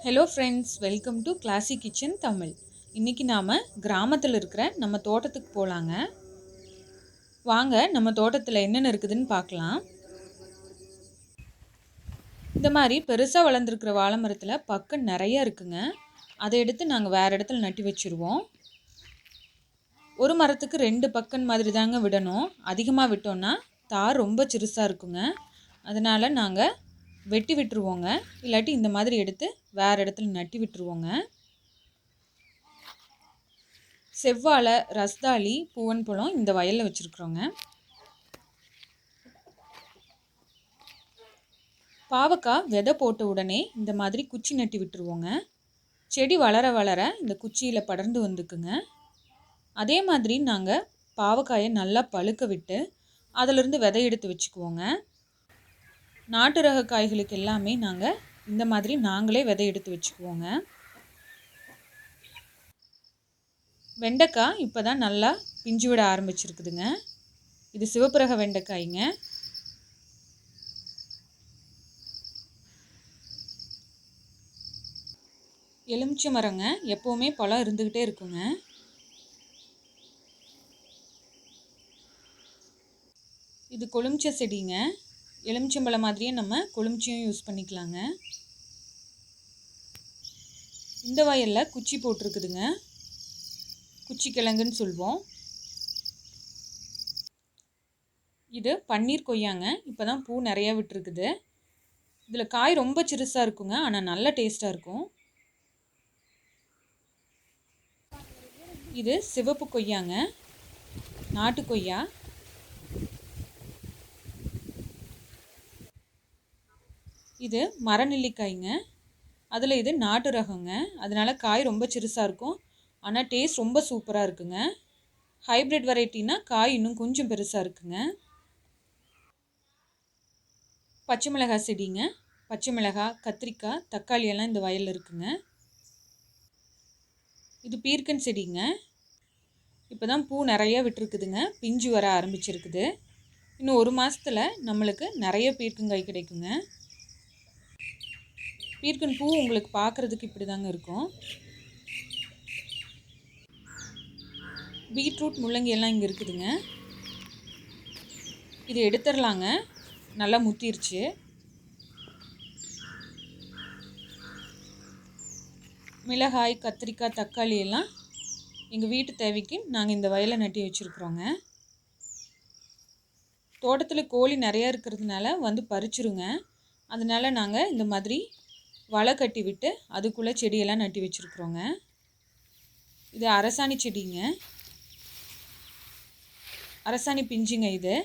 Hello friends, welcome to classic kitchen Tamil. இன்றைக்கி நாம் கிராமத்தில் இருக்கிற நம்ம தோட்டத்துக்கு போகலாங்க. வாங்க நம்ம தோட்டத்தில் என்னென்ன இருக்குதுன்னு பார்க்கலாம். இந்த மாதிரி பெருசாக வளர்ந்துருக்கிற வாழை மரத்தில் பக்கம் நிறைய இருக்குங்க. அதை எடுத்து நாங்கள் வேறு இடத்துல நட்டி வச்சுருவோம். ஒரு மரத்துக்கு 2 பக்கம் மாதிரி தாங்க விடணும். அதிகமாக விட்டோன்னா தார் ரொம்ப சிறுசாக இருக்குங்க. அதனால் நாங்கள் வெட்டி விட்டுருவோங்க. இல்லாட்டி இந்த மாதிரி எடுத்து வேறு இடத்துல நட்டி விட்டுருவோங்க. செவ்வாழை, ரஸ்தாளி, பூவன் பழம் இந்த வயலில் வச்சுருக்குறோங்க. பாவக்காய் விதை போட்ட உடனே இந்த மாதிரி குச்சி நட்டி விட்டுருவோங்க. செடி வளர வளர இந்த குச்சியில் படர்ந்து வந்துக்குங்க. அதே மாதிரி நாங்கள் பாவக்காயை நல்லா பழுக்க விட்டு அதிலிருந்து விதை எடுத்து வச்சுக்குவோங்க. நாட்டு ரக காய்களுக்கு எல்லாமே நாங்கள் இந்த மாதிரி நாங்களே விதை எடுத்து வச்சுக்குவோங்க. வெண்டைக்காய் இப்போ தான் நல்லா பிஞ்சு விட ஆரம்பிச்சிருக்குதுங்க. இது சிவப்பு ரக வெண்டைக்காய்ங்க. எலுமிச்சை மரங்க எப்போவுமே பழம் இருந்துக்கிட்டே இருக்குங்க. இது கொழுமிச்சை செடிங்க. எலுமிச்சம்பழம் மாதிரியே நம்ம கொழுமிச்சையும் யூஸ் பண்ணிக்கலாங்க. இந்த வயலில் குச்சி போட்டிருக்குதுங்க. குச்சி கிழங்குன்னு சொல்லுவோம். இது பன்னீர் கொய்யாங்க. இப்போ தான் பூ நிறையா விட்டுருக்குது. இதில் காய் ரொம்ப சிறுசாக இருக்குங்க, ஆனால் நல்ல டேஸ்ட்டாக இருக்கும். இது சிவப்பு கொய்யாங்க, நாட்டு கொய்யா. இது மரநெல்லிக்காய்ங்க. அதில் இது நாட்டு ரகங்க. அதனால் காய் ரொம்ப சிறுசாக இருக்கும், ஆனால் டேஸ்ட் ரொம்ப சூப்பராக இருக்குங்க. ஹைப்ரிட் வெரைட்டினா காய் இன்னும் கொஞ்சம் பெருசாக இருக்குங்க. பச்சை மிளகாய் செடிங்க. பச்சை மிளகாய், கத்திரிக்காய், தக்காளி எல்லாம் இந்த வயலில் இருக்குங்க. இது பீர்க்கன் செடிங்க. இப்போ தான் பூ நிறைய விட்டுருக்குதுங்க, பிஞ்சு வர ஆரம்பிச்சிருக்குது. இன்னும் 1 மாதத்தில் நம்மளுக்கு நிறைய பீர்க்கங்காய் கிடைக்குங்க. பீர்க்கன் பூ உங்களுக்கு பார்க்குறதுக்கு இப்படி தாங்க இருக்கும். பீட்ரூட், முள்ளங்கி எல்லாம் இங்கே இருக்குதுங்க. இது எடுத்துடலாங்க, நல்லா முத்திருச்சு. மிளகாய், கத்திரிக்காய், தக்காளி எல்லாம் எங்கள் வீட்டு தேவைக்கு நாங்கள் இந்த வயலை நட்டி வச்சுருக்குறோங்க. தோட்டத்தில் கோழி நிறையா இருக்கிறதுனால வந்து பறிச்சிருங்க. அதனால் நாங்கள் இந்த மாதிரி வலை கட்டி விட்டு அதுக்குள்ளே செடியெல்லாம் நட்டி வச்சுருக்குறோங்க. இது அரசாணி செடிங்க. அரசாணி பிஞ்சுங்க. இது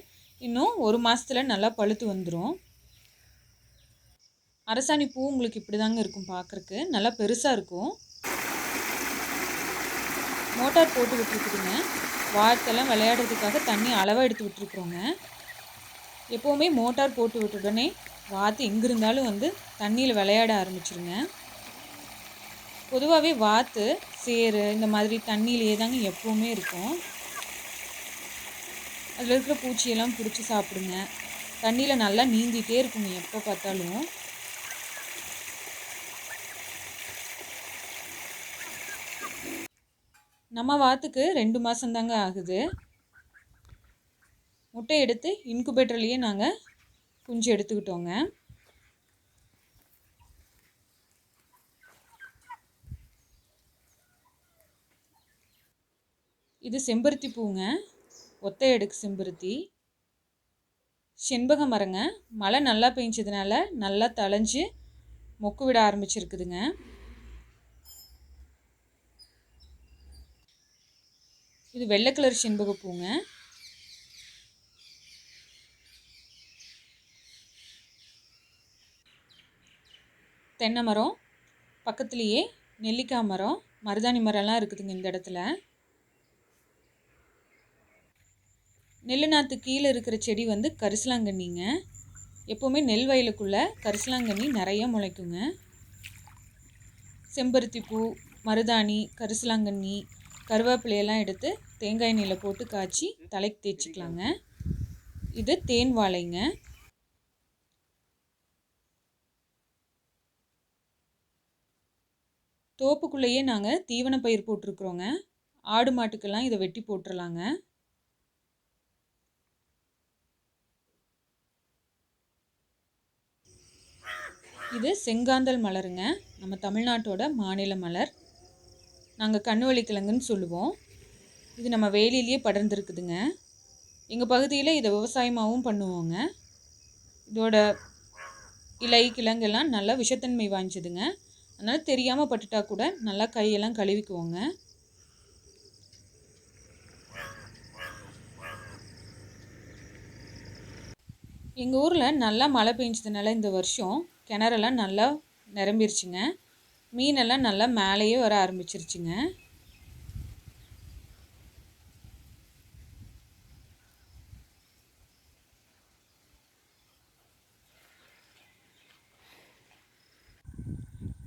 இன்னும் 1 மாதத்தில் நல்லா பழுத்து வந்துடும். அரசாணி பூ உங்களுக்கு இப்படி தாங்க இருக்கும், பார்க்குறக்கு நல்லா பெருசாக இருக்கும். மோட்டார் போட்டு விட்டுருக்குதுங்க. வாத்தெல்லாம் விளையாடுறதுக்காக தண்ணி அளவாக எடுத்து விட்டுருக்குறோங்க. எப்போவுமே மோட்டார் போட்டு விட்ட உடனே வாத்து எங்கே இருந்தாலும் வந்து தண்ணியில் விளையாட ஆரம்பிச்சிருங்க. பொதுவாகவே வாத்து, சேறு இந்த மாதிரி தண்ணியிலேயே தாங்க எப்போவுமே இருக்கும். அதில் இருக்கிற பூச்சியெல்லாம் பிடிச்சி சாப்பிடுங்க. தண்ணியில் நல்லா நீந்திகிட்டே இருக்குங்க எப்போ பார்த்தாலும். நம்ம வாத்துக்கு 2 மாதம்தாங்க ஆகுது. முட்டை எடுத்து இன்குபேட்டர்லேயே நாங்கள் குஞ்சு எடுத்துக்கிட்டோங்க. இது செம்பருத்தி பூங்க, ஒத்தை அடுக்கு செம்பருத்தி. செண்பக மரங்க. மழை நல்லா பெஞ்சதுனால நல்லா தழைஞ்சு மொக்கு விட ஆரம்பிச்சிருக்குதுங்க. இது வெள்ளை கலர் செண்பக பூங்க. தென்னை மரம் பக்கத்துலேயே நெல்லிக்காய் மரம், மருதாணி மரம்லாம் இருக்குதுங்க இந்த இடத்துல. நெல் நாற்று கீழே இருக்கிற செடி வந்து கரிசலாங்கண்ணிங்க. எப்போவுமே நெல் வயலுக்குள்ளே கரிசலாங்கண்ணி நிறைய முளைக்குங்க. செம்பருத்தி பூ, மருதாணி, கரிசலாங்கண்ணி, கருவேப்பிலையெல்லாம் எடுத்து தேங்காய் எண்ணெயில் போட்டு காய்ச்சி தலைக்கு தேய்ச்சிக்கலாங்க. இது தேன் வாழைங்க. தோப்புக்குள்ளேயே நாங்கள் தீவன பயிர் போட்டிருக்கிறோங்க. ஆடு மாட்டுக்கெல்லாம் இதை வெட்டி போட்டுடலாங்க. இது செங்காந்தல் மலருங்க. நம்ம தமிழ்நாட்டோட மாநில மலர். நாங்கள் கண்ணுவள்ளி கிழங்குன்னு சொல்லுவோம். இது நம்ம வேலியிலேயே படர்ந்துருக்குதுங்க. எங்கள் பகுதியில் இதை விவசாயமாகவும் பண்ணுவோங்க. இதோட இலை கிழங்கெல்லாம் நல்லா விஷத்தன்மை வாய்ஞ்சதுங்க. அதனால் தெரியாமல் பட்டுட்டா கூட நல்லா கையெல்லாம் கழுவிக்குவோங்க. எங்கள் ஊரில் நல்லா மழை பெஞ்சதுனால இந்த வருஷம் கிணறெல்லாம் நல்லா நிரம்பிருச்சுங்க. மீனெல்லாம் நல்லா மேலேயே வர ஆரம்பிச்சிருச்சுங்க.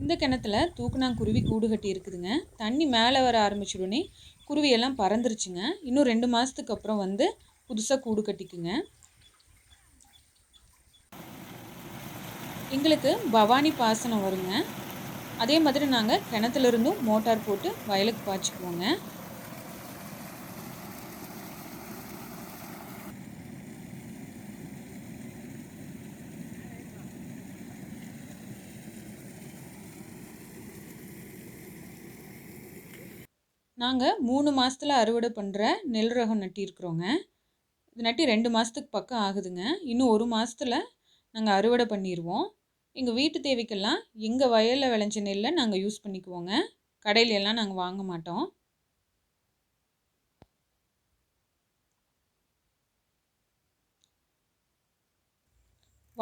இந்த கிணத்துல தூக்குனாங்குருவி கூடு கட்டி இருக்குதுங்க. தண்ணி மேலே வர ஆரம்பிச்சுடனே குருவியெல்லாம் பறந்துருச்சுங்க. இன்னும் 2 மாதத்துக்கு அப்புறம் வந்து புதுசாக கூடு கட்டிக்குங்க. எங்களுக்கு பவானி பாசனம் வருங்க. அதே மாதிரி நாங்கள் கிணத்துலேருந்தும் மோட்டார் போட்டு வயலுக்கு பாய்ச்சிக்குவோங்க. நாங்கள் 3 மாதத்தில் அறுவடை பண்ணுற நெல் ரகம் நட்டியிருக்கிறோங்க. இது நட்டி 2 மாதத்துக்கு பக்கம் ஆகுதுங்க. இன்னும் 1 மாதத்தில் நாங்கள் அறுவடை பண்ணிடுவோம். எங்கள் வீட்டு தேவைக்கெல்லாம் எங்கள் வயலில் விளைஞ்ச நெல்லை நாங்கள் யூஸ் பண்ணிக்குவோங்க. கடையிலெல்லாம் நாங்கள் வாங்க மாட்டோம்.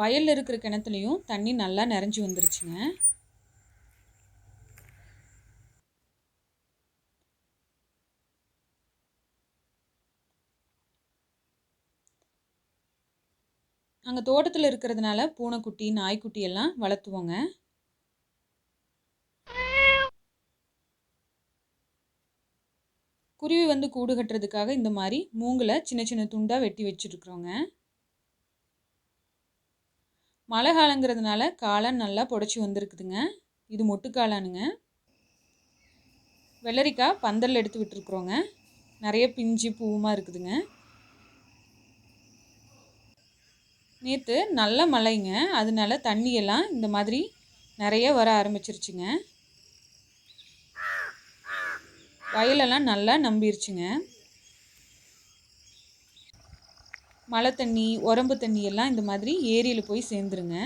வயலில் இருக்கிற கிணத்துலையும் தண்ணி நல்லா நிறைஞ்சி வந்துருச்சுங்க. நாங்கள் தோட்டத்தில் இருக்கிறதுனால பூனைக்குட்டி நாய்க்குட்டி எல்லாம் வளர்த்துவோங்க. குருவி வந்து கூடு கட்டுறதுக்காக இந்த மாதிரி மூங்கில் சின்ன சின்ன துண்டாக வெட்டி வச்சுருக்குறோங்க. மழை காலங்கிறதுனால காளான் நல்லா புடச்சி வந்திருக்குதுங்க. இது மொட்டு காளானுங்க. வெள்ளரிக்காய் பந்தல் எடுத்து விட்டுருக்குறோங்க. நிறைய பிஞ்சு பூவுமாக இருக்குதுங்க. நேற்று நல்ல மழைங்க. அதனால தண்ணியெல்லாம் இந்த மாதிரி நிறைய வர ஆரம்பிச்சிருச்சுங்க. வயலெல்லாம் நல்லா நம்பிருச்சுங்க. மழை தண்ணி உரம்பு தண்ணி எல்லாம் இந்த மாதிரி ஏரியில் போய் சேர்ந்துருங்க.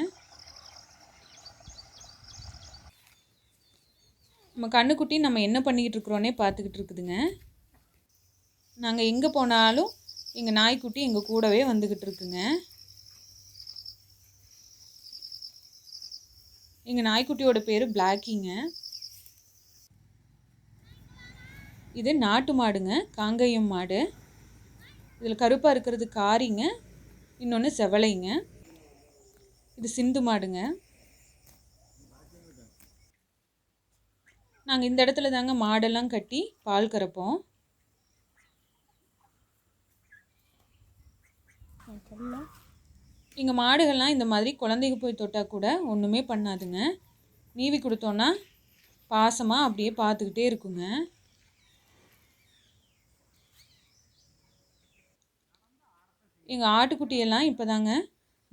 நம்ம கண்ணுக்குட்டி நம்ம என்ன பண்ணிக்கிட்டு இருக்கிறோன்னே பார்த்துக்கிட்டு இருக்குதுங்க. நாங்கள் எங்கே போனாலும் எங்கள் நாய்க்குட்டி எங்கள் கூடவே வந்துக்கிட்டு இருக்குங்க. எங்கள் நாய்க்குட்டியோட பேர் பிளாக்கிங்க. இது நாட்டு மாடுங்க, காங்கேயம் மாடு. இதில் கருப்பாக இருக்கிறது காரிங்க, இன்னொன்று செவலைங்க. இது சிந்து மாடுங்க. நாங்கள் இந்த இடத்துல தாங்க மாடெல்லாம் கட்டி பால் கறப்போம். எங்கள் மாடுகள்லாம் இந்த மாதிரி குழந்தைங்க போய் தொட்டால் கூட ஒன்றுமே பண்ணாதுங்க. நீவி கொடுத்தோன்னா பாசமாக அப்படியே பார்த்துக்கிட்டே இருக்குங்க. எங்கள் ஆட்டுக்குட்டியெல்லாம் இப்போ தாங்க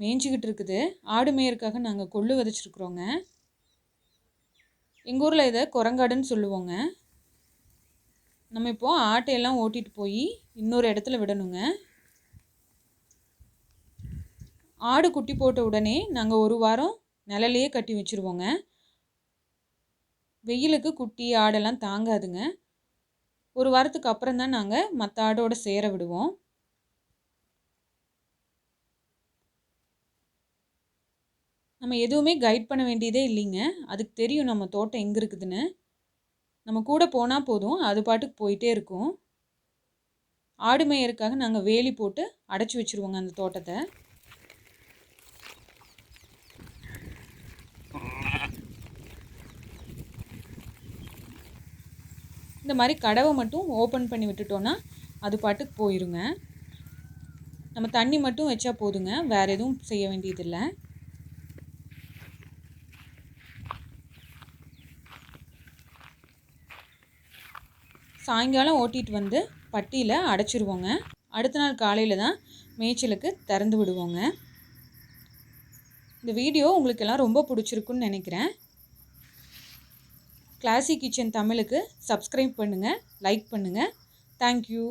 மேய்ஞ்சிக்கிட்டு இருக்குது. ஆடு மேயறதுக்காக நாங்கள் கொள்ளு விதைச்சிருக்குறோங்க. எங்கள் ஊரில் இதை குரங்காடுன்னு சொல்லுவோங்க. நம்ம இப்போது ஆட்டையெல்லாம் ஓட்டிகிட்டு போய் இன்னொரு இடத்துல விடணுங்க. ஆடு குட்டி போட்ட உடனே நாங்கள் 1 வாரம் நிழலையே கட்டி வச்சுருவோங்க. வெயிலுக்கு குட்டி ஆடெல்லாம் தாங்காதுங்க. 1 வாரத்துக்கு அப்புறம் தான் நாங்கள் மற்ற ஆடோட சேர விடுவோம். நம்ம எதுவுமே கைட் பண்ண வேண்டியதே இல்லைங்க. அதுக்கு தெரியும் நம்ம தோட்டம் எங்கே இருக்குதுன்னு. நம்ம கூட போனால் போதும், அது பாட்டுக்கு போயிட்டே இருக்கும். ஆடு மேயறதுக்காக நாங்கள் வேலி போட்டு அடைச்சி வச்சுருவோங்க அந்த தோட்டத்தை. இந்த மாதிரி கடவை மட்டும் ஓப்பன் பண்ணி விட்டுட்டோன்னா அது பாட்டுக்கு போயிருங்க. நம்ம தண்ணி மட்டும் வச்சா போதுங்க, வேறு எதுவும் செய்ய வேண்டியதில்லை. சாயங்காலம் ஓட்டிகிட்டு வந்து பட்டியில் அடைச்சிருவோங்க. அடுத்த நாள் காலையில் தான் மேய்ச்சலுக்கு திறந்து விடுவோங்க. இந்த வீடியோ உங்களுக்கு எல்லாம் ரொம்ப பிடிச்சிருக்குன்னு நினைக்கிறேன். கிளாசிக் கிச்சன் தமிழுக்கு சப்ஸ்கிரைப் பண்ணுங்கள், லைக் பண்ணுங்கள். தேங்க்யூ.